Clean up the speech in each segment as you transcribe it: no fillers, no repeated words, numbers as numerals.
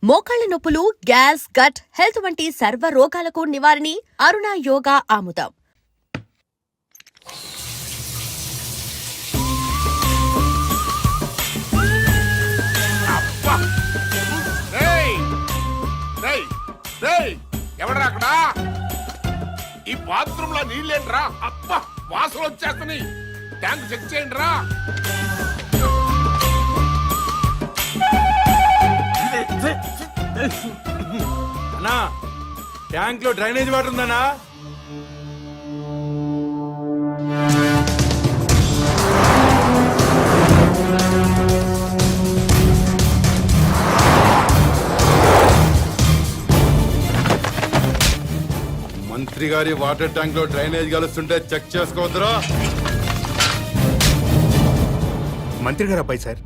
మోకాళ్ల నొప్పులు, gas, gut health వంటి సర్వ రోగాలకు నివారణి అరుణ యోగా ఆముదం. ఎవడరా అక్కడ? ఈ బాత్రూమ్ లో నీళ్ళేంట్రా? అబ్బా వాసన వచ్చేస్తున్నాయి. ట్యాంక్ చెక్ చేయండి రా. అన్నా ట్యాంక్ లో డ్రైనేజ్ వాటర్ ఉందన్నా? మంత్రి గారి వాటర్ ట్యాంక్ లో డ్రైనేజ్ కలుస్తుంటే చెక్ చేసుకోవద్దురా. మంత్రి గారు అబ్బాయి సార్.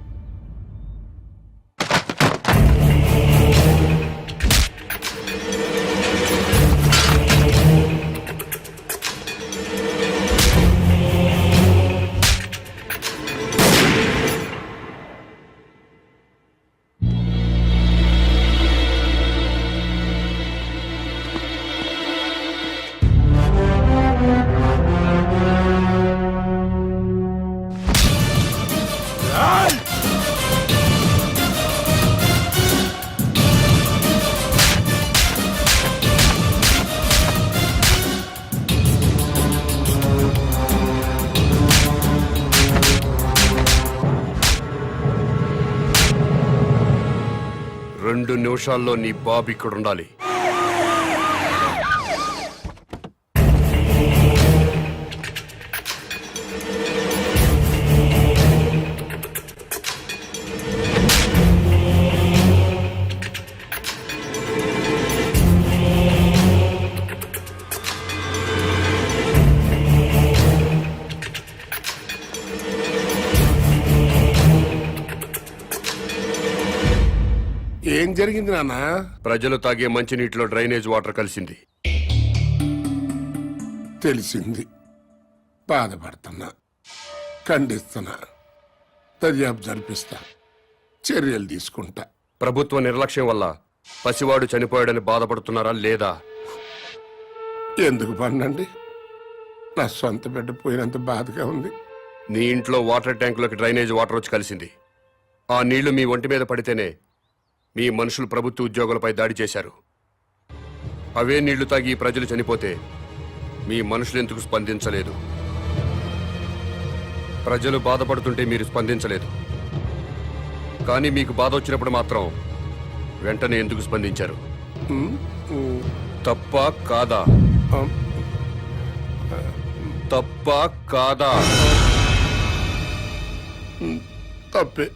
రెండు నిమిషాల్లో నీ బాబు ఇక్కడ ఉండాలి. ఏం జరిగింది నాన్న? ప్రజలు తాగే మంచినీటిలో డ్రైనేజ్ వాటర్ కలిసింది. తెలిసింది. బాధపడుతున్నా, ఖండిస్తున్నా, దర్యాప్తు జరిపిస్తా, చర్యలు తీసుకుంటా. ప్రభుత్వ నిర్లక్ష్యం వల్ల పసివాడు చనిపోయాడని బాధపడుతున్నారా లేదా? ఎందుకు పన్నండి? నా సొంత బిడ్డ పోయినంత బాధగా ఉంది. నీ ఇంట్లో వాటర్ ట్యాంకులోకి డ్రైనేజ్ వాటర్ వచ్చి కలిసింది. ఆ నీళ్లు మీ ఒంటి మీద పడితేనే మీ మనుషులు ప్రభుత్వ ఉద్యోగులపై దాడి చేశారు. అవే నీళ్లు తాగి ప్రజలు చనిపోతే మీ మనుషులు ఎందుకు స్పందించలేదు? ప్రజలు బాధపడుతుంటే మీరు స్పందించలేదు, కానీ మీకు బాధ వచ్చినప్పుడు మాత్రం వెంటనే ఎందుకు స్పందించారు? తప్ప కాదా? తప్ప కాదా? తప్పే.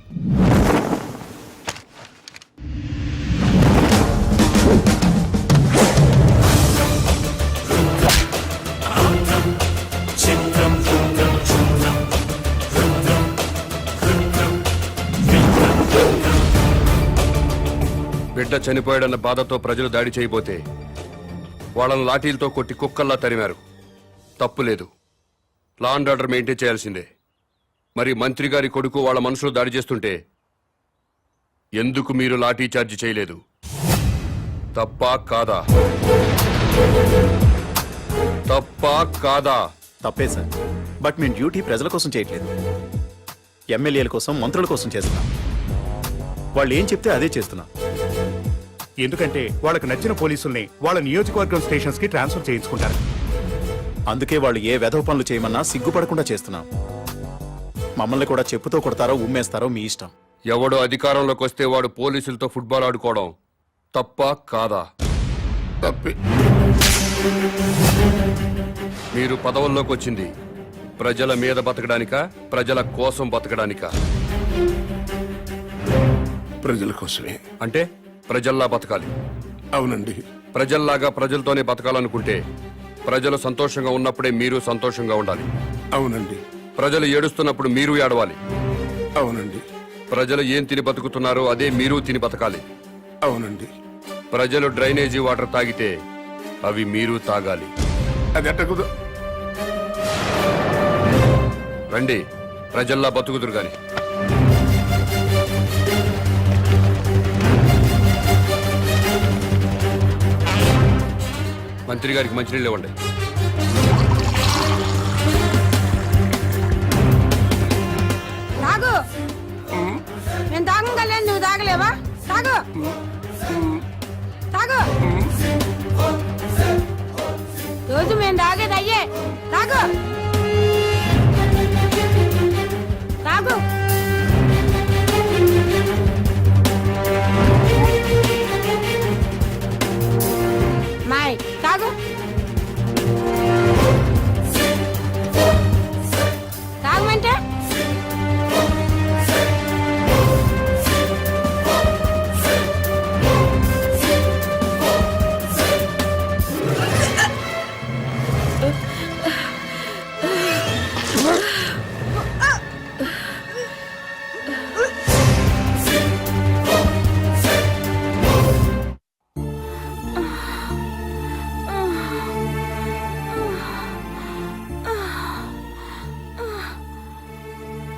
బిడ్డ చనిపోయాడన్న బాధతో ప్రజలు దాడి చేయబోతే వాళ్ళని లాఠీలతో కొట్టి కుక్కల్లా తరిమారు. తప్పులేదు, లా అండ్ ఆర్డర్ మెయింటైన్ చేయాల్సిందే. మరి మంత్రి గారి కొడుకు వాళ్ళ మనుషులు దాడి చేస్తుంటే ఎందుకు మీరు లాఠీ చార్జ్ చేయలేదు? తప్పా కాదా? తప్పా కాదా? తప్పే సార్. బట్ మేము డ్యూటీ ప్రజల కోసం చేయట్లేదు, ఎమ్మెల్యేల కోసం, మంత్రుల కోసం చేస్తున్నాం. వాళ్ళు ఏం చెప్తే అదే చేస్తున్నాం. ఎందుకంటే వాళ్ళకి నచ్చిన పోలీసుల్ని వాళ్ళ నియోజకవర్గం స్టేషన్స్ కి ట్రాన్స్ఫర్ చేయించుకుంటారు. అందుకే వాళ్ళు ఏ వెధవ పనులు చేయమన్నా సిగ్గుపడకుండా చేస్తున్నాం. మమ్మల్ని కూడా చెప్పుతో కొడతారో ఉమ్మేస్తారో మీ ఇష్టం. ఎవడో అధికారంలోకి వస్తే వాడు పోలీసులతో ఫుట్బాల్ ఆడుకోవడం తప్పా కాదా? తప్పే. మీరు పదవుల్లోకి వచ్చింది ప్రజల మీద బతకడానికా, ప్రజల కోసం బతకడానికా? ప్రజల కోసమే. అంటే ప్రజల్లా బతకాలి. అవునండి. ప్రజల్లాగా ప్రజలతోనే బతకాలనుకుంటే ప్రజలు సంతోషంగా ఉన్నప్పుడే మీరు సంతోషంగా ఉండాలి. అవునండి. ప్రజలు ఏడుస్తున్నప్పుడు మీరు ఏడవాలి. అవునండి. ప్రజలు ఏం తిని బతుకుతున్నారో అదే మీరు తిని బతకాలి. అవునండి. ప్రజలు డ్రైనేజీ వాటర్ తాగితే అవి మీరు తాగాలి. అది ఎట్టకుదు. రండి, ప్రజల్లా బతుకుదురు గాని. మంత్రి గారికి మంచినీళ్ళు ఇవ్వండి. తాగు. నేను తాగలేదు, నువ్వు తాగలేవా? తాగు తాగు. రోజు మేము తాగేది అయ్యే. తాగు తాగు. మాయ్ తాగు. తాగమంటే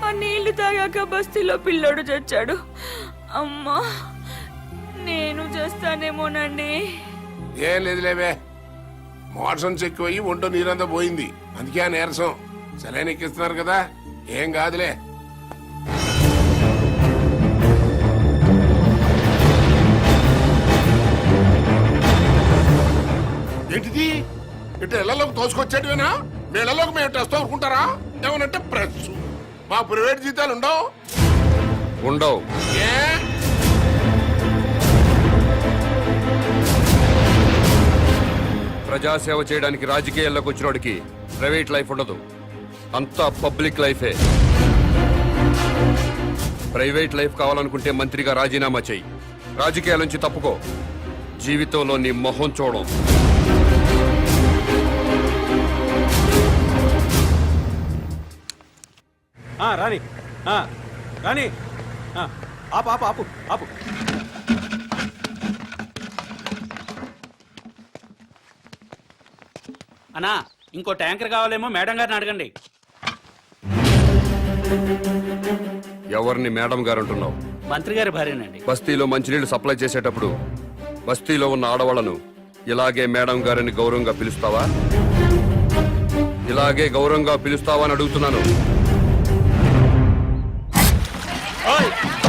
ఆ నీళ్లు తాగాక బస్తీలో పిల్లోడు చచ్చాడు. అమ్మా, నేను చేస్తానేమోనండి. ఏం లేదు లేవే, మోషన్స్ ఎక్కువయ్యి ఒంటో నీరంతా పోయింది, అందుకే ఆ నీరసం. సెలైన్ ఎక్కిస్తున్నారు కదా, ఏం కాదులే. ఏంటిది ఇటు ఇళ్లలోకి తోసుకొచ్చేటివేనా? మీ ఇళ్లలోకి మేము టెస్ట్ అనుకుంటారా? ఏమనంటే ప్రెస్, మా ప్రైవేట్ జీతాలు ఉండవు. ఉండవు. ఏ ప్రజాసేవ చేయడానికి రాజకీయాల్లోకి వచ్చినోడికి ప్రైవేట్ లైఫ్ ఉండదు, అంతా పబ్లిక్ లైఫే. ప్రైవేట్ లైఫ్ కావాలనుకుంటే మంత్రిగా రాజీనామా చెయ్యి, రాజకీయాల నుంచి తప్పుకో, జీవితంలో నీ మొహం చూడం. రాని రాని ఆపు ఆపు ఆపు ఆపు. అన్నా, ఇంకో ట్యాంకర్ కావాలేమో మేడం గారిని అడగండి. ఎవరిని మేడం గారు అంటున్నావు? మంత్రి గారి భార్యనండి. బస్తీలో మంచినీళ్లు సప్లై చేసేటప్పుడు బస్తీలో ఉన్న ఆడవాళ్లను ఇలాగే మేడం గారిని గౌరవంగా పిలుస్తావా? ఇలాగే గౌరవంగా పిలుస్తావా అని అడుగుతున్నాను.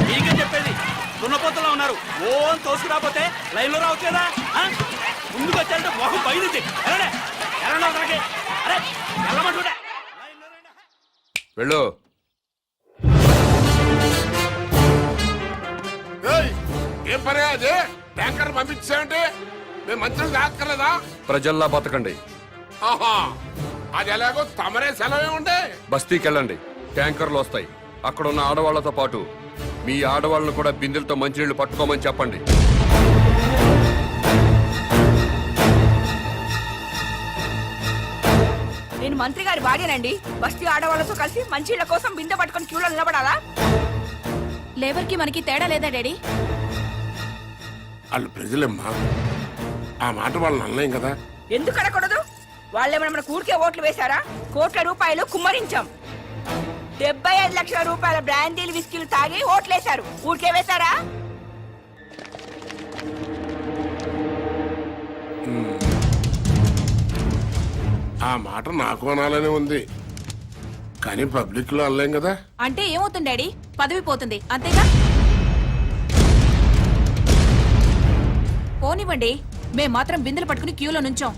మీకే చెప్పేది, దున్నపోతలో ఉన్నారు. ఓ తోసుకురాపోతే లైన్ లో రావచ్చు కదా. ముందుకు వచ్చారంటే మొహం బయలుది. వెళ్ళు. ఏం పని అదే? ట్యాంకర్ పంపించామంటే మేము మంచిగా కాక్కర్లేదా? ప్రజల్లా బతకండి. ఆహా, అది ఎలాగో తమరే సెలవే ఉండే. బస్తీకి వెళ్ళండి, ట్యాంకర్లు వస్తాయి. అక్కడ ఉన్న ఆడవాళ్లతో పాటు మీ ఆడవాళ్ళను కూడా బిందెలతో మంచినీళ్లు పట్టుకోమని చెప్పండి. నేను మంత్రి గారి భార్యనండి. బస్తీ ఆడవాళ్ళతో కలిసి మంచిళ్ళ కోసం బిందె పట్టుకొని క్యూలో నిలబడాలా? లేబర్కి మనకి తేడా లేదా డాడీ? వాళ్ళు ప్రజలమ్మా, ఆ మాట వాళ్ళని అనలేం కదా. ఎందుకు అడగకూడదు? వాళ్ళేమైనా మన ఊరికే ఓట్లు వేశారా? కోట్ల రూపాయలు కుమ్మరించాం. 75 లక్షల రూపాయల బ్రాండీలు విస్కీలు తాగి ఓట్లేశారు. ఊరికే వేశారా? ఆ మాట నాకు అనాలనే ఉంది, కానీ పబ్లిక్ లో అనలేం కదా. అంటే ఏమవుతుంది డాడీ? పదవి పోతుంది అంతేగా. పోనివ్వండి, మేం మాత్రం బిందెలు పట్టుకుని క్యూలో నుంచాం.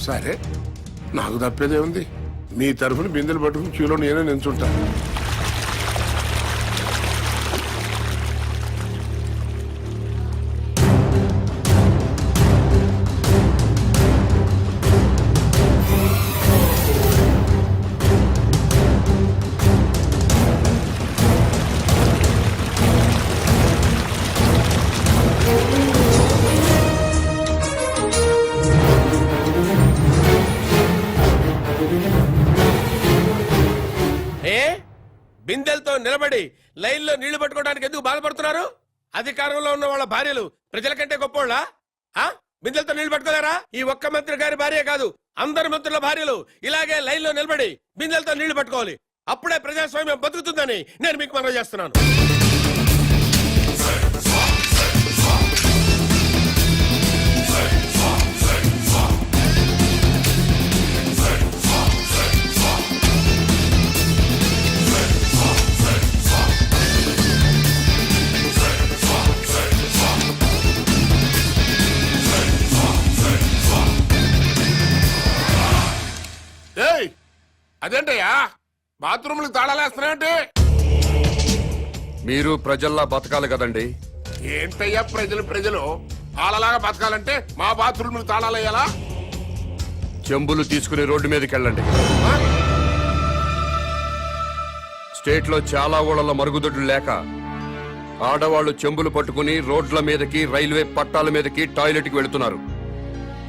సరే, నాకు తప్పేదే ఉంది. మీ తరఫున బిందెలు పట్టుకుని క్యూలో నేనే నిల్చుంటా. బిందెలతో నిలబడి లైన్ లో నీళ్లు పట్టుకోవడానికి ఎందుకు బాధపడుతున్నారు? అధికారంలో ఉన్న వాళ్ళ భార్యలు ప్రజల కంటే గొప్పోళ్ళా? బిందెలతో నీళ్లు పట్టుకోలేరా? ఈ ఒక్క మంత్రి గారి భార్య కాదు, అందరి మంత్రుల భార్యలు ఇలాగే లైన్ లో నిలబడి బిందెలతో నీళ్లు పట్టుకోవాలి. అప్పుడే ప్రజాస్వామ్యం బతుకుతుందని నేను మీకు మనవి చేస్తున్నాను. అదేంటయ్యా బాత్రూమ్లకు తాళాలేస్తున్నాయంటే? మీరు ప్రజల్లా బతకాలి కదండి. ఏంటయ్యా ప్రజలు వాళ్ళలాగా బతకాలంటే మా బాత్రూమ్లకు తాళాలేయాలా? చెంబులు తీసుకుని రోడ్డు మీదకి వెళ్ళండి. స్టేట్ లో చాలా ఊళ్ళలో మరుగుదొడ్లు లేక ఆడవాళ్లు చెంబులు పట్టుకుని రోడ్ల మీదకి, రైల్వే పట్టాల మీదకి, టాయిలెట్ కి వెళుతున్నారు.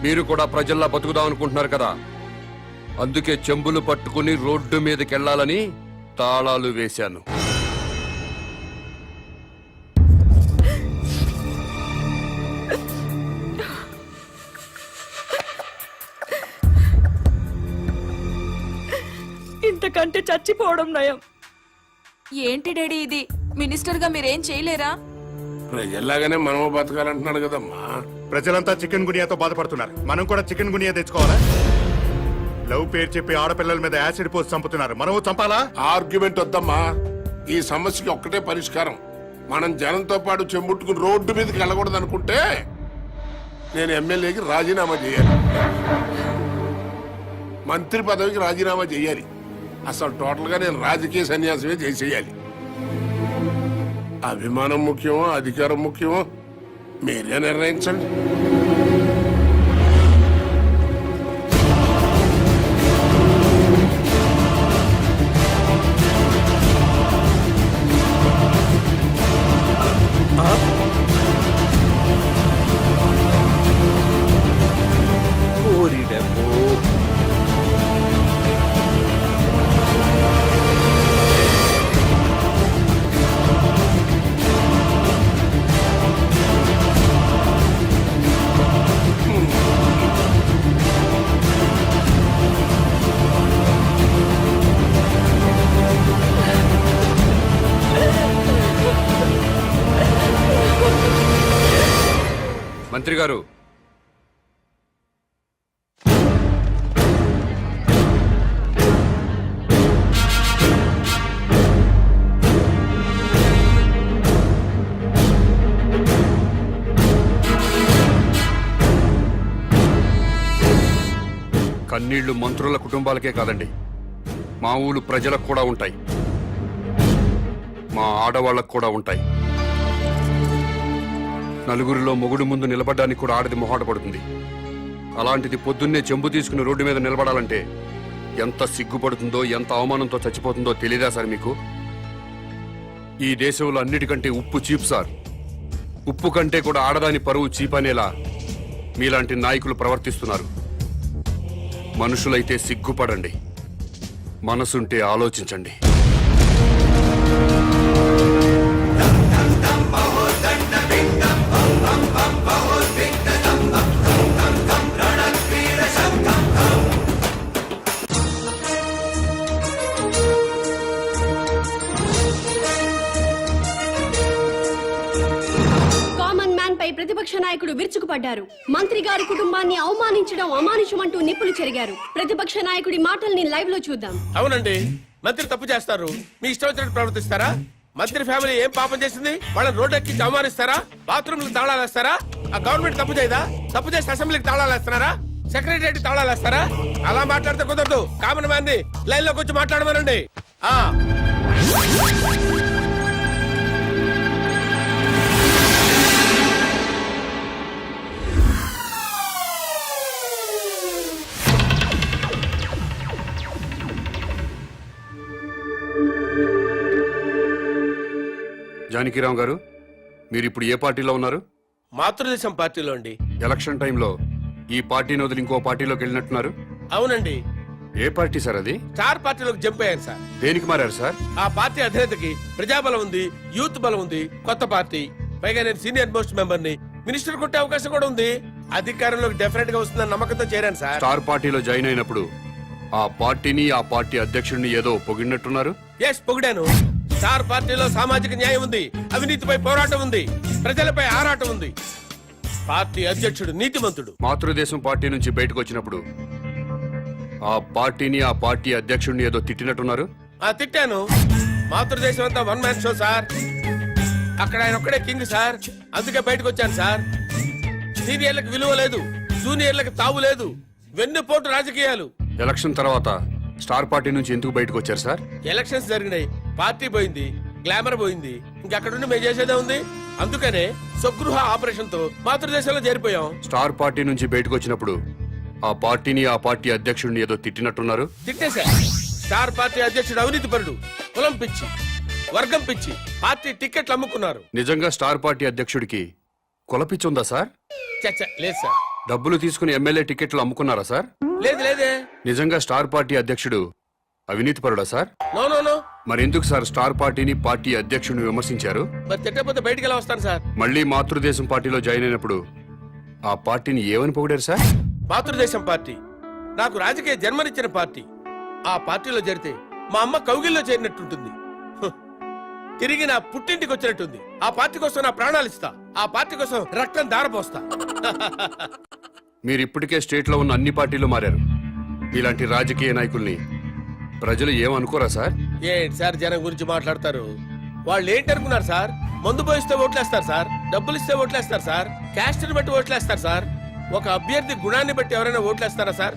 మీరు కూడా ప్రజల్లా బతుకుదాం అనుకుంటున్నారు కదా, అందుకే చెంబులు పట్టుకుని రోడ్డు మీదకి వెళ్ళాలని తాళాలు వేశాను. ఇంతకంటే చచ్చిపోవడం నయం. ఏంటి డాడీ ఇది? మినిస్టర్ గా మీరేం చేయలేరా? ప్రజల్లాగానే మనము బతకాలంటున్నాడు కదమ్మా. ప్రజలంతా చికెన్ గునియాతో బాధపడుతున్నారు, మనం కూడా చికెన్ గునియా తెచ్చుకోవాలా? లవ్ పేరు చెప్పి ఆడపిల్లల మీద యాసిడ్ పోసి చంపుతున్నారు, మనము చంపాలా? ఆర్గ్యుమెంట్ వద్దమ్మా. ఈ సమస్యకి ఒక్కటే పరిష్కారం. మనం జనంతో పాటు చెంబుట్టుకుని రోడ్డు మీదకి వెళ్ళకూడదు అనుకుంటే నేను ఎమ్మెల్యేకి రాజీనామా చేయాలి, మంత్రి పదవికి రాజీనామా చేయాలి. అసలు టోటల్ గా నేను రాజకీయ సన్యాసమే చేసేయాలి. అభిమానం ముఖ్యమో అధికారం ముఖ్యమో మీరే నిర్ణయించండి. మంత్రి గారు, కన్నీళ్లు మంత్రుల కుటుంబాలకే కాదండి, మా ఊరు ప్రజలకు కూడా ఉంటాయి, మా ఆడవాళ్లకు కూడా ఉంటాయి. నలుగురిలో మొగుడు ముందు నిలబడడానికి కూడా ఆడది మొహాట పడుతుంది. అలాంటిది పొద్దున్నే చెంబు తీసుకుని రోడ్డు మీద నిలబడాలంటే ఎంత సిగ్గుపడుతుందో, ఎంత అవమానంతో చచ్చిపోతుందో తెలీదా సార్ మీకు? ఈ దేశంలో అన్నిటికంటే ఉప్పు చీప్ సార్. ఉప్పు కంటే కూడా ఆడదాని పరువు చీప్ అనేలా మీలాంటి నాయకులు ప్రవర్తిస్తున్నారు. మనుషులైతే సిగ్గుపడండి, మనసుంటే ఆలోచించండి. ప్రతిపక్ష నాయకుడు విరుచుకుపడ్డారు. మంత్రి గారి కుటుంబాన్ని అవమానించడం అమానుషమంటూ నిప్పులు చెరిగారు. ప్రతిపక్ష నాయకుడి మాటల్ని లైవ్ లో చూద్దాం. అవునండి, మంత్రి తప్పు చేస్తారు, మీ ఇష్టం వచ్చినట్టు ప్రవర్తిస్తారా? మంత్రి ఫ్యామిలీ ఏం పాపం చేసింది? వాళ్ళని రోడ్డు ఎక్కించి అవమానిస్తారా? బాత్రూమ్లకు తాళాలు వేస్తారా? ఆ గవర్నమెంట్ తప్పు చేయదా? తప్పు చేసి అసెంబ్లీకి తాళాలు వేస్తున్నారా? సెక్రటరీ తాళాలు వేస్తారా? అలా మాట్లాడితే కుదరదు. కామన్ మ్యాన్ ని లైన్ లోకి వచ్చి మాట్లాడమనండి. జానకిరామ్ గారు, మీరు ఇప్పుడు ఏ పార్టీలో ఉన్నారు? మాతృదేశం పార్టీలో అండి. ఎలక్షన్ టైంలో ఈ పార్టీని వదిలి ఇంకో పార్టీలోకి వెళ్ళినట్టున్నారు. అవునండి. ఏ పార్టీ సార్ అది? స్టార్ పార్టీలోకి జంప్ అయ్యాను సార్. దేనికి మారారు సార్? ఆ పార్టీ అధినేతకి ప్రజాబలం ఉంది, యూత్ బలం ఉంది, కొత్త పార్టీ. పైగా నేను సీనియర్ మోస్ట్ మెంబర్ ని, మినిస్టర్ కొట్టే అవకాశం కూడా ఉంది. అధికారంలోకి డెఫినెట్ గా వస్తుందని నమ్మకంతో చేరాను సార్. స్టార్ పార్టీలో జాయిన్ అయినప్పుడు ఆ పార్టీని, ఆ పార్టీ అధ్యక్షుడిని ఏదో పొగిడినట్టున్నారు. ఎస్, పొగిడాను. స్టార్ పార్టీలో సామాజిక న్యాయం ఉంది, అవినీతిపై పోరాటం ఉంది, ప్రజలపై ఆరాటం ఉంది. పార్టీ అధ్యక్షుడు నీతిమంతుడు. మాతృదేశం పార్టీ నుంచి బయటకు వచ్చినప్పుడు ఆ పార్టీని, ఆ పార్టీ అధ్యక్షుడిని ఏదో తిట్టినట్టున్నారు. తిట్టాను. మాతృదేశం అంతా వన్ మ్యాన్ షో సార్. అక్కడ ఆయన ఒక్కడే కింగ్ సార్. అందుకే బయటకు వచ్చాను సార్. సీనియర్లకు విలువ లేదు, జూనియర్లకు తావు లేదు, వెన్నుపోటు రాజకీయాలు. ఎలక్షన్ తర్వాత స్టార్ పార్టీ నుంచి ఎందుకు బయటకు వచ్చారు సార్? ఎలక్షన్స్ జరిగినాయి, పార్టీ పోయింది, గ్లామర్ పోయింది, ఇంకక్కడుండి మేము చేసేదే ఉంది. అందుకనే స్వగృహ ఆపరేషన్ తో మాతృదేశంలో చేరిపోయాం. స్టార్ పార్టీ నుంచి బయటకు వచ్చినప్పుడు ఆ పార్టీని ఆ పార్టీ అధ్యక్షుడిని ఏదో తిట్టినట్టున్నారు. తిట్టేశా. స్టార్ పార్టీ అధ్యక్షుడు అవినీతి పరుడు, కులం పిచ్చి, వర్గం పిచ్చి, పార్టీ టికెట్లు అమ్ముకున్నారు. నిజంగా స్టార్ పార్టీ అధ్యక్షుడికి కులపిచ్చి ఉందా సార్? చచ్చ లేదు సార్. డబ్బులు తీసుకుని ఎమ్మెల్యే టికెట్లు అమ్ముకున్నారా సార్? లేదు లేదే. నిజంగా స్టార్ పార్టీ అధ్యక్షుడు అవినీతి పరుడా సార్? No no no. మరెందుకు సార్ స్టార్ పార్టీని పార్టీ అధ్యక్షుడిని విమర్శించారు? మరి తిట్టకపోతే బయటికి ఎలా వస్తాను సార్? మళ్ళీ మాతృదేశం పార్టీలో జాయిన్ అయినప్పుడు ఆ పార్టీని ఏమని పొగిడారు సార్? మాతృదేశం పార్టీ నాకు రాజకీయ జన్మనిచ్చిన పార్టీ. ఆ పార్టీలో చేరితే మా అమ్మ కౌగిల్లో చేరినట్టుంటుంది. హ్. తిరిగి నా పుట్టింటికి వచ్చినట్టుంది. ఆ పార్టీ కోసం నా ప్రాణాలు ఇస్తా. ఆ పార్టీ కోసం రక్తం దారపోస్తా. మీరు ఇప్పటికే స్టేట్ లో ఉన్న అన్ని పార్టీలు మారారు. ఇలాంటి రాజకీయ నాయకుల్ని ప్రజలు ఏమనుకోరా సార్? ఏంటి సార్ జనం గురించి మాట్లాడతారు? వాళ్ళు ఏంటనుకున్నారు సార్? మందు పోయిస్తే ఓట్లేస్తారు సార్, డబ్బులు ఇస్తే ఓట్లేస్తారు సార్, క్యాస్ట్ ని బట్టి ఓట్లేస్తారు సార్. ఒక అభ్యర్థి గుణాన్ని బట్టి ఎవరైనా ఓట్లేస్తారా సార్?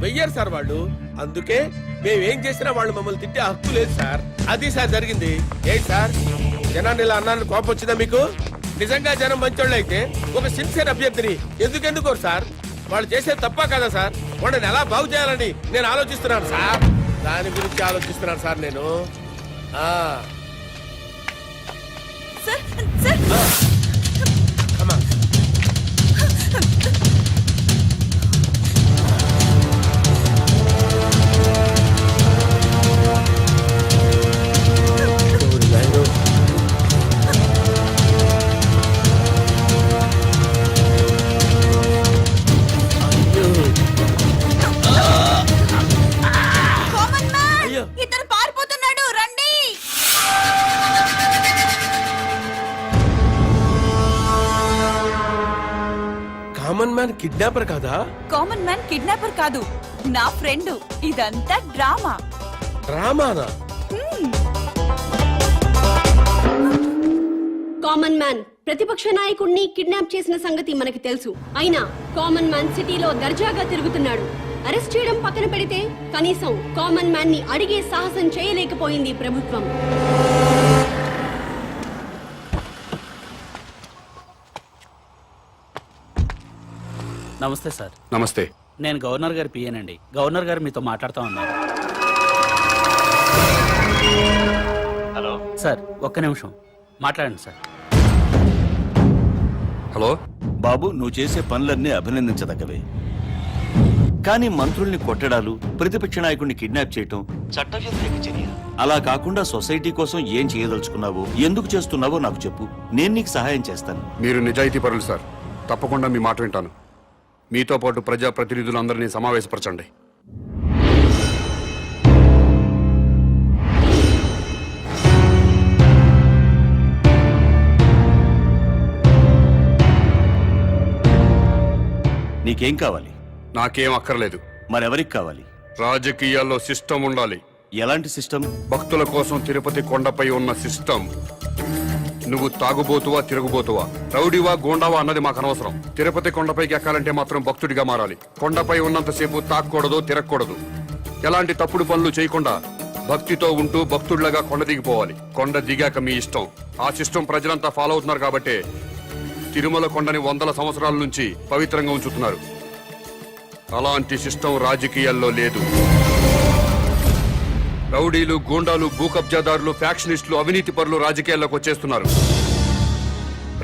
వెయ్యరు సార్ వాళ్ళు. అందుకే మేమేం చేసినా వాళ్ళు మమ్మల్ని తిట్టే హక్కు లేదు సార్. అది సార్ జరిగింది. ఏంటి సార్ జనాన్ని ఇలా అన్నాను కోపం వచ్చిందా మీకు? నిజంగా జనం మంచోళ్ళు అయితే ఒక సిన్సియర్ అభ్యర్థిని ఎందుకోరు సార్? వాళ్ళు చేసేది తప్ప కదా సార్? వాళ్ళని ఎలా బాగు చేయాలని నేను ఆలోచిస్తున్నాను సార్. దాని గురించి ఆలోచిస్తున్నాను సార్ నేను. అమ్మా ఇతను పారిపోతున్నాడు, రండి. కామన్ మ్యాన్ కిడ్నాపర్ కాదా? కామన్ మ్యాన్ కిడ్నాపర్ కాదు, నా ఫ్రెండ్. ఇదంతా డ్రామా. డ్రామానా? కామన్ మ్యాన్ ప్రతిపక్ష నాయకుడిని కిడ్నాప్ చేసిన సంగతి మనకి తెలుసు. అయినా కామన్ మ్యాన్ సిటీలో దర్జాగా తిరుగుతున్నాడు. అరెస్ట్ చేయడం పక్కన పెడితే కనీసం కామన్ మ్యాన్ ని అడిగే సాహసం చేయలేకపోయింది ప్రభుత్వం. నమస్తే సార్. నమస్తే. నేను గవర్నర్ గారి పిఏనండి. గవర్నర్ గారు మీతో మాట్లాడుతూ ఉన్నారు. హలో సార్, ఒక్క నిమిషం మాట్లాడండి సార్. హలో బాబు, నువ్వు చేసే పనులన్నీ అభినందించదగ్గవే. కానీ మంత్రుల్ని కొట్టడాలు, ప్రతిపక్ష నాయకుడిని కిడ్నాప్ చేయటం చట్టవ్యతిరేక చర్య. అలా కాకుండా సొసైటీ కోసం ఏం చేయదలుచుకున్నావో, ఎందుకు చేస్తున్నావో నాకు చెప్పు. నేను నీకు సహాయం చేస్తాను. మీరు నిజాయితీ పరులు సార్. తప్పకుండా మీ మాట వింటాను. మీతో పాటు ప్రజా ప్రతినిధులందరినీ సమావేశపరచండి. నీకేం కావాలి? నాకేం అక్కర్లేదు. మరెవరికి కావాలి? రాజకీయాల్లో సిస్టమ్ ఉండాలి. ఎలాంటి సిస్టమ్? భక్తుల కోసం తిరుపతి కొండపై ఉన్న సిస్టమ్. నువ్వు తాగుబోతువా తిరుగుబోతువా, రౌడీవా గోండావా అన్నది మాకు అనవసరం. తిరుపతి కొండపైకి ఎక్కాలంటే మాత్రం భక్తుడిగా మారాలి. కొండపై ఉన్నంతసేపు తాక్కూడదు, తిరగకూడదు. ఎలాంటి తప్పుడు పనులు చేయకుండా భక్తితో ఉంటూ భక్తుడిలాగా కొండ దిగిపోవాలి. కొండ దిగాక మీ ఇష్టం. ఆ సిస్టమ్ ప్రజలంతా ఫాలో అవుతున్నారు కాబట్టే తిరుమల కొండని 100 సంవత్సరాల నుంచి పవిత్రంగా ఉంచుతున్నారు. అలాంటి సిస్టమ్ రాజకీయాల్లో లేదు. రౌడీలు, గూండాలు, భూ కబ్జాదారులు, ఫ్యాక్షనిస్టులు, అవినీతి పరులు రాజకీయాల్లోకి వచ్చేస్తున్నారు.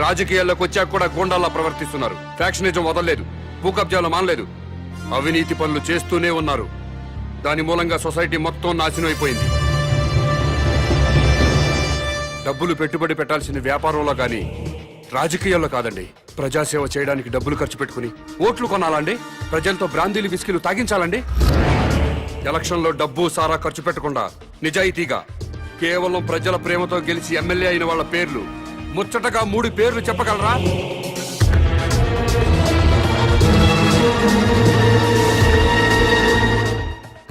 రాజకీయాల్లోకి వచ్చాక కూడా గూండాల్లా ప్రవర్తిస్తున్నారు. ఫ్యాక్షనిజం వదలలేదు, భూ కబ్జాలు మానలేదు, అవినీతి పనులు చేస్తూనే ఉన్నారు. దాని మూలంగా సొసైటీ మొత్తం నాశనం అయిపోయింది. డబ్బులు పెట్టుబడి పెట్టాల్సిన వ్యాపారంలో గాని రాజకీయాల్లో కాదండి. ప్రజాసేవ చేయడానికి డబ్బులు ఖర్చు పెట్టుకుని ఓట్లు కొనాలండి? ప్రజలతో బ్రాందీలు విస్కీలు తాగించాలండి? ఎలక్షన్లో డబ్బు సారా ఖర్చు పెట్టకుండా నిజాయితీగా కేవలం ప్రజల ప్రేమతో గెలిచి ఎమ్మెల్యే అయిన వాళ్ళ పేర్లు ముచ్చటగా 3 పేర్లు చెప్పగలరా?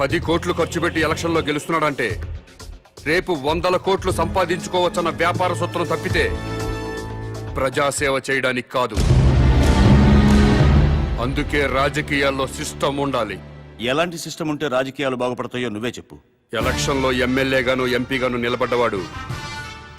పది కోట్లు ఖర్చు పెట్టి ఎలక్షన్లో గెలుస్తున్నాడంటే రేపు 100 కోట్లు సంపాదించుకోవచ్చన్న వ్యాపార సూత్రం తప్పితే ప్రజాసేవ చేయడానికి కాదు. అందుకే రాజకీయాల్లో సిస్టమ్ ఉండాలి. ఎలాంటి సిస్టమ్ ఉంటే రాజకీయాలు బాగుపడతాయో నువ్వే చెప్పు. ఎలక్షన్లో ఎమ్మెల్యేగాను ఎంపీగాను నిలబడ్డవాడు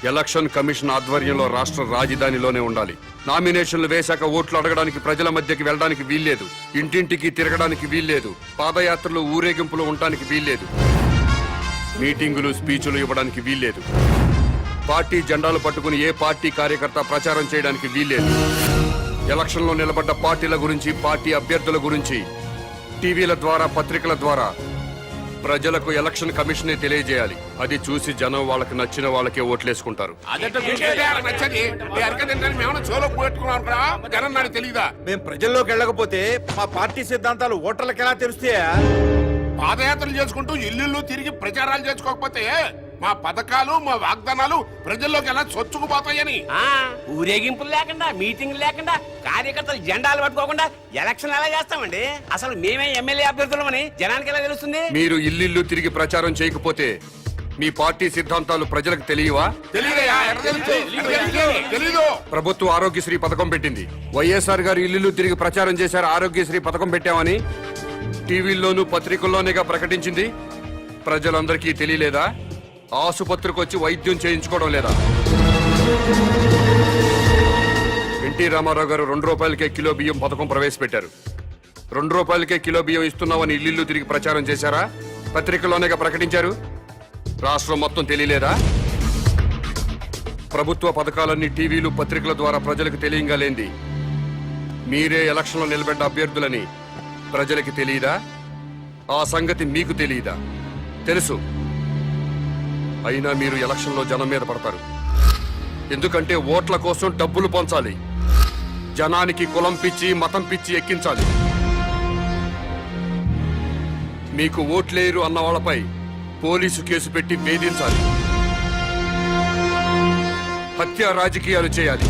ఎలక్షన్ కమిషన్ ఆధ్వర్యంలో రాష్ట్ర రాజధానిలోనే ఉండాలి. నామినేషన్లు వేశాక ఓట్లు అడగడానికి ప్రజల మధ్యకి వెళ్ళడానికి వీల్లేదు. ఇంటింటికి తిరగడానికి వీల్లేదు. పాదయాత్రలు ఊరేగింపులు ఉండడానికి వీల్లేదు. మీటింగులు స్పీచులు ఇవ్వడానికి వీల్లేదు. పార్టీ జెండాలు పట్టుకుని ఏ పార్టీ కార్యకర్త ప్రచారం చేయడానికి వీల్లేదు. ఎలక్షన్లో నిలబడ్డ పార్టీల గురించి, పార్టీ అభ్యర్థుల గురించి టీవీల ద్వారా, పత్రికల ద్వారా ప్రజలకు ఎలక్షన్ కమిషనే తెలియజేయాలి. అది చూసి జనం వాళ్ళకి నచ్చిన వాళ్ళకే ఓట్లేసుకుంటారు. తెలీదా? మేము ప్రజల్లోకి వెళ్ళకపోతే మా పార్టీ సిద్ధాంతాలు ఓటర్లకు ఎలా తెలుస్తాయా? పాదయాత్రలు చేసుకుంటూ ఇల్లు తిరిగి ప్రచారాలు చేసుకోకపోతే మా పథకాలు, మా వాగ్దానాలు ప్రజల్లోకి ఎలా చొచ్చుకుపోతాయని. ఊరేగింపులు లేకుండా, మీటింగ్లు లేకుండా, కార్యకర్తలు జెండాలు పట్టుకోకుండా ఎలక్షన్ ఎలా చేస్తామండి? అసలు మేమే ఎమ్మెల్యే అభ్యర్థులమని జనానికి ఎలా తెలుస్తుంది? మీరు ఇల్లు తిరిగి ప్రచారం చేయకపోతే మీ పార్టీ సిద్ధాంతాలు ప్రజలకు తెలియవా? తెలీదు. ప్రభుత్వ ఆరోగ్యశ్రీ పథకం పెట్టింది. వైఎస్ఆర్ గారు ఇల్లు తిరిగి ప్రచారం చేశారు. ఆరోగ్యశ్రీ పథకం పెట్టామని టీవీల్లోనూ పత్రికల్లోనేగా ప్రకటించింది. ప్రజలందరికీ తెలియలేదా? ఆసుపత్రికి వచ్చి వైద్యం చేయించుకోవడం లేదా? ఎన్టీ రామారావు గారు 2 రూపాయలకే కిలో బియ్యం పథకం ప్రవేశపెట్టారు. 2 రూపాయలకే కిలో బియ్యం ఇస్తున్నామని ఇల్లు తిరిగి ప్రచారం చేశారా? పత్రికల్లోనేగా ప్రకటించారు. రాష్ట్రం మొత్తం తెలియలేదా? ప్రభుత్వ పథకాలన్నీ టీవీలు, పత్రికల ద్వారా ప్రజలకు తెలియంగా లేంది మీరే ఎలక్షన్లో నిలబెట్ట అభ్యర్థులని ప్రజలకి తెలియదా? ఆ సంగతి మీకు తెలియదా? తెలుసు. అయినా మీరు ఎలక్షన్లో జనం మీద పడతారు. ఎందుకంటే ఓట్ల కోసం డబ్బులు పంచాలి. జనానికి కులం పిచ్చి, మతం పిచ్చి ఎక్కించాలి. మీకు ఓట్లేరు అన్న వాళ్ళపై పోలీసు కేసు పెట్టి వేధించాలి. హత్య రాజకీయాలు చేయాలి.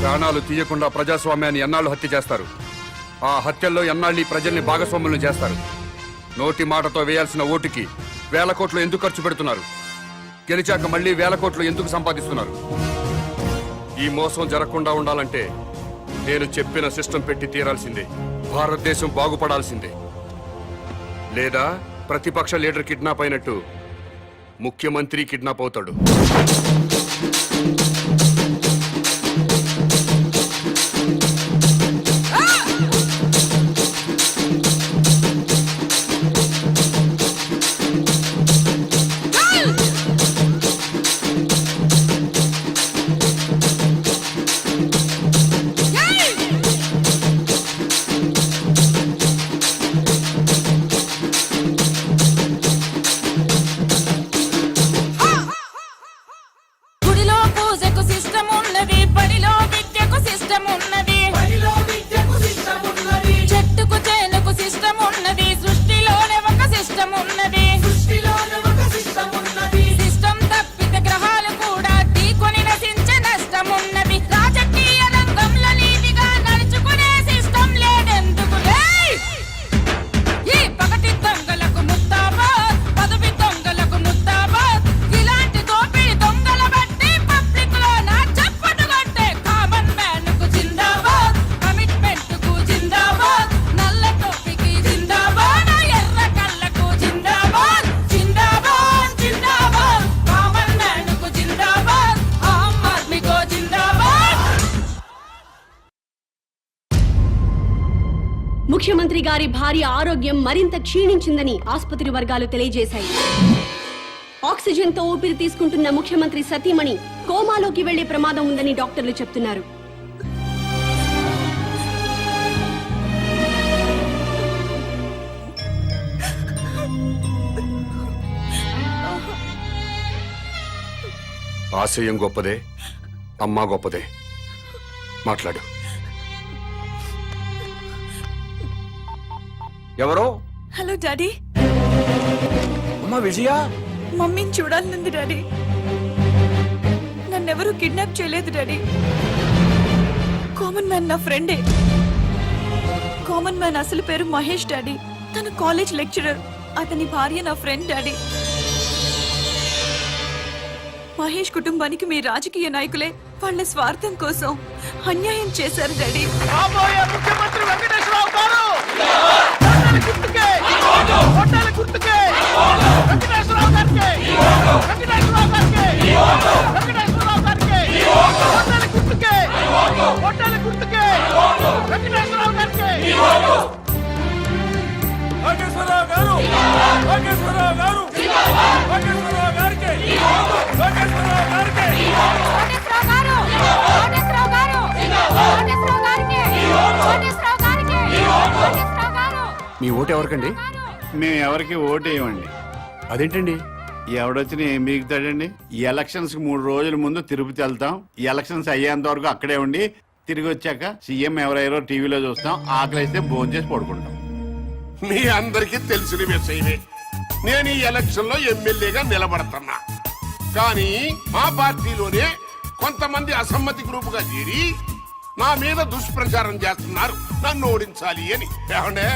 ప్రాణాలు తీయకుండా ప్రజాస్వామ్యాన్ని ఎన్నాళ్ళు హత్య చేస్తారు? ఆ హత్యల్లో ఎన్నాళ్ళు ప్రజల్ని భాగస్వాములను చేస్తారు? నోటి మాటతో వేయాల్సిన ఓటుకి 1000 కోట్లు ఎందుకు ఖర్చు పెడుతున్నారు? గెలిచాక మళ్ళీ 1000 కోట్లు ఎందుకు సంపాదిస్తున్నారు? ఈ మోసం జరగకుండా ఉండాలంటే నేను చెప్పిన సిస్టం పెట్టి తీరాల్సిందే. భారతదేశం బాగుపడాల్సిందే. లేదా ప్రతిపక్ష లీడర్ కిడ్నాప్ అయినట్టు ముఖ్యమంత్రి కిడ్నాప్ అవుతాడు. గుడిలో పూజకు సిస్టమ్ ఉన్నది, బడిలో విద్యకు సిస్టమ్ ఉన్నది, చెట్టుకు చేనుకు సిస్టమ్ ఉన్నది, సృష్టిలోనే ఒక సిస్టమ్ ఉన్నది. సిస్టమ్ తప్పితే గ్రహాలు కూడా ఢీకొని నశించే నష్టం ఉన్నది. రాజకీయ రంగంలో నీతిగా నడుచుకునే సిస్టమ్ లేదెందుకు? ఈ పగటి దొంగలకు ముస్తాబాద్, పదవి దొంగలకు ముస్తాబాద్. ఇలాంటి దోపిడి దొంగల బట్టి పబ్లిక్ లో నా చప్పటు కొట్టే కామన్ మ్యాన్ కు జిందాబాద్, కమిట్మెంట్ కు జిందాబాద్, నల్ల టోపీకి జిందాబాద్, ఎర్ర కళ్ళకు జిందాబాద్, జిందాబాద్ జిందాబాద్, కామన్ మ్యాన్ కు జిందాబాద్, ఆమ్ ఆద్మీ కో జిందాబాద్. ముఖ్యమంత్రి గారి భార్య ఆరోగ్యం మరింత క్షీణించిందని ఆసుపత్రి వర్గాలు తెలియజేశాయి. ఆక్సిజన్ తో ఊపిరి తీసుకుంటున్న ముఖ్యమంత్రి సతీమణి కోమాలోకి వెళ్లే ప్రమాదం ఉందని డాక్టర్లు చెప్తున్నారు. ఆశయం గొప్పదే, అమ్మ గొప్పదే. మాట్లాడు. ఎవరో? Hello daddy. అమ్మా విజయ. మమ్మీని చూడాలనుంది డాడీ. నన్నెవరూ కిడ్నాప్ చేయలేదు డాడీ. కామన్ మ్యాన్ నా ఫ్రెండే. కామన్ మ్యాన్ అసలు పేరు మహేష్ డాడీ. తన కాలేజ్ లెక్చరర్. అతని భార్య నా ఫ్రెండ్ డాడీ. మహేష్ కుటుంబానికి మీ రాజకీయ నాయకులే వాళ్ళ స్వార్థం కోసం అన్యాయం చేశారు డాడీ. ముఖ్యమంత్రి వెంకటేశ్వరరావు గారు గుర్తుకే గుర్తుకే వెంకటేశ్వరరావు గారికి వెంకటేశ్వరరావు గారికి వెంకటేశ్వరరావు గారికి గుర్తుకే గుర్తుకే వెంకటేశ్వరరావు గారికి వెంకటేశ్వరరావు గారు వెంకటేశ్వరరావు గారు వెంకటేశ్వరరావు గారికి వెంకటేశ్వరరావు గారికి కోటేశ్వరరావు గారు కోటేశ్వరరావు గారు కోటేశ్వరరావు గారికి కోటేశ్వరరావు గారికి కోటేశ్వరరావు గారు. మీ ఓటు ఎవరికండి? మేము ఎవరికి ఓటు వేయమండి. అదేంటండి? ఎవడొచ్చినా ఏం మిగుతాడండి? ఈ ఎలక్షన్స్ కి 3 రోజుల ముందు తిరుపతి వెళ్తాం. ఈ ఎలక్షన్స్ అయ్యేంత వరకు అక్కడే ఉండి తిరిగి వచ్చాక సీఎం ఎవరెవరో టీవీలో చూస్తాం. ఆకలిస్తే భోజనం చేసి పడుకుంటాం. మీ అందరికీ తెలిసిన విషయమే. నేను ఈ ఎలక్షన్ లో ఎమ్మెల్యేగా నిలబడుతున్నా. కానీ మా పార్టీలోనే కొంతమంది అసమ్మతి గ్రూపుగా చేరి నా మీద దుష్ప్రచారం చేస్తున్నారు, నన్ను ఓడించాలి అని. ఏమండే,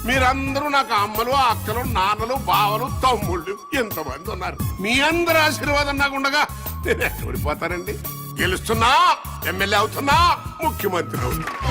మీరందరూ నాకు అమ్మలు, అక్కలు, నాన్నలు, బావలు, తమ్ముళ్ళు ఎంతమంది ఉన్నారు. మీ అందరి ఆశీర్వాదం నాకు ఉండగా నేను ఎక్కడ ఓడిపోతానండి? గెలుస్తున్నా, ఎమ్మెల్యే అవుతున్నా, ముఖ్యమంత్రి అవుతున్నా.